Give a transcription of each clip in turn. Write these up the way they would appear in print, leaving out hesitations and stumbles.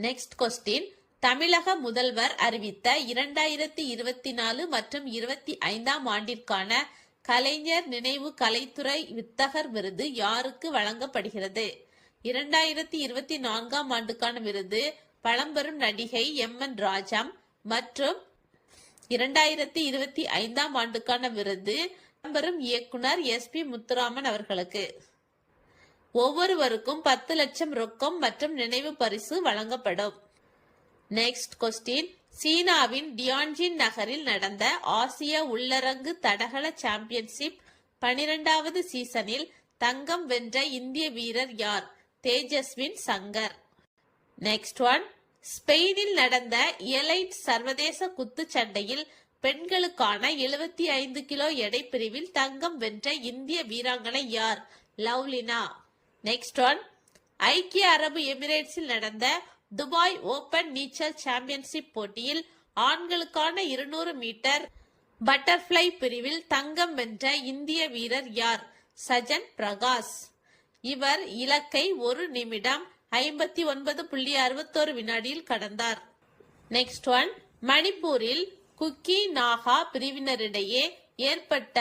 Next question, தமிழக முதல்வர் அறிவித்த 2024 மற்றும் 25ஆம் ஆண்டிற்கான கலைஞர் நினைவு கலைத்துறை வித்தகர் விருது யாருக்கு வழங்கப்படுகிறது? 2024ஆம் ஆண்டுக்கான விருது பழம்பெரும் நடிகை எம்.என். ராஜம் மற்றும் 2025ஆம் ஆண்டுக்கான விருது பழம்பெரும் இயக்குனர் எஸ்.பி. முத்துராமன் அவர்களுக்கு. ஒவ்வொருவருக்கும் 10 லட்சம் ரொக்கம் மற்றும் நினைவு பரிசு வழங்கப்படும். நெக்ஸ்ட் கொஸ்டின், சீனாவின் டியான்ஜின் நகரில் நடந்த ஆசிய உள்ளரங்கு தடகள சாம்பியன்ஷிப் 12வது சீசனில் தங்கம் வென்ற இந்திய வீரர் யார்? தேஜஸ்வின் சங்கர். நெக்ஸ்ட் ஒன், ஸ்பெயினில் நடந்த எலைட் சர்வதேச குத்துச்சண்டையில் பெண்களுக்கான 75 கிலோ எடை பிரிவில் தங்கம் வென்ற இந்திய வீராங்கனை யார்? லவ்லினா. நெக்ஸ்ட் ஒன், ஐக்கிய அரபு எமிரேட்ஸில் நடந்த துபாய் ஓபன் நீச்சல் சாம்பியன்ஷிப் போட்டியில் ஆண்களுக்கான 200 மீட்டர் பட்டர்ஃப்ளை பிரிவில் தங்கம் வென்ற இந்திய வீரர் யார்? சஜன் பிரகாஷ். இவர் இலக்கை 1 நிமிடம் 59.61 வினாடியில் கடந்தார். நெக்ஸ்ட் ஒன், மணிப்பூரில் குக்கி நாகா பிரிவினரிடையே ஏற்பட்ட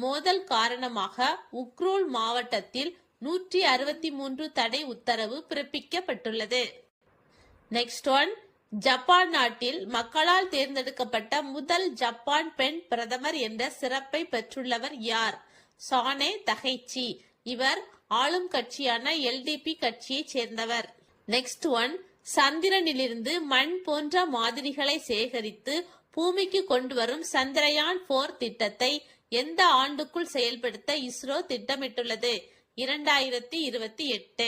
மோதல் காரணமாக உக்ரூல் மாவட்டத்தில் 163 தடை உத்தரவு பிறப்பிக்கப்பட்டுள்ளது. நெக்ஸ்ட் ஒன், ஜப்பான் நாட்டில் மக்களால் தேர்ந்தெடுக்கப்பட்ட முதல் ஜப்பான் பெண் பிரதமர் என்ற சிறப்பை பெற்றுள்ளவர் யார்? Sanae Takaichi. இவர் ஆளும் கட்சியான எல்டிபி கட்சியை சேர்ந்தவர். நெக்ஸ்ட் ஒன், சந்திரனிலிருந்து மண் போன்ற மாதிரிகளை சேகரித்து பூமிக்கு கொண்டு வரும் சந்திரயான் 4 திட்டத்தை எந்த ஆண்டுக்குள் செயல்படுத்த இஸ்ரோ திட்டமிட்டுள்ளது? 2028.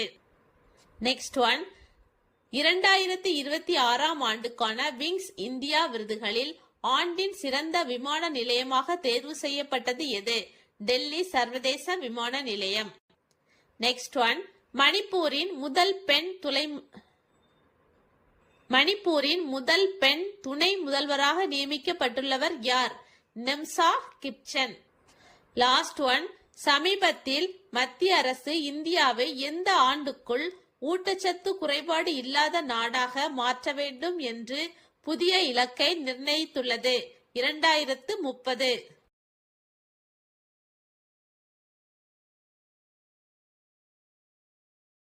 நெக்ஸ்ட் ஒன், 2026ஆம் ஆண்டுக்கான விங்ஸ் இந்தியா விருதுகளில் ஆண்டின் சிறந்த விமான நிலையமாக தேர்வு செய்யப்பட்டது எது? டெல்லி சர்வதேச விமான நிலையம். நெக்ஸ்ட் ஒன், மணிப்பூரின் முதல் பெண் துணை முதல்வராக நியமிக்கப்பட்டுள்ளவர் யார்? நெம்சா கிப்சன். லாஸ்ட் ஒன், சமீபத்தில் மத்திய அரசு இந்தியாவை எந்த ஆண்டுக்குள் ஊட்டச்சத்து குறைபாடு இல்லாத நாடாக மாற்ற வேண்டும் என்று புதிய இலக்கை நிர்ணயித்துள்ளது? 2030.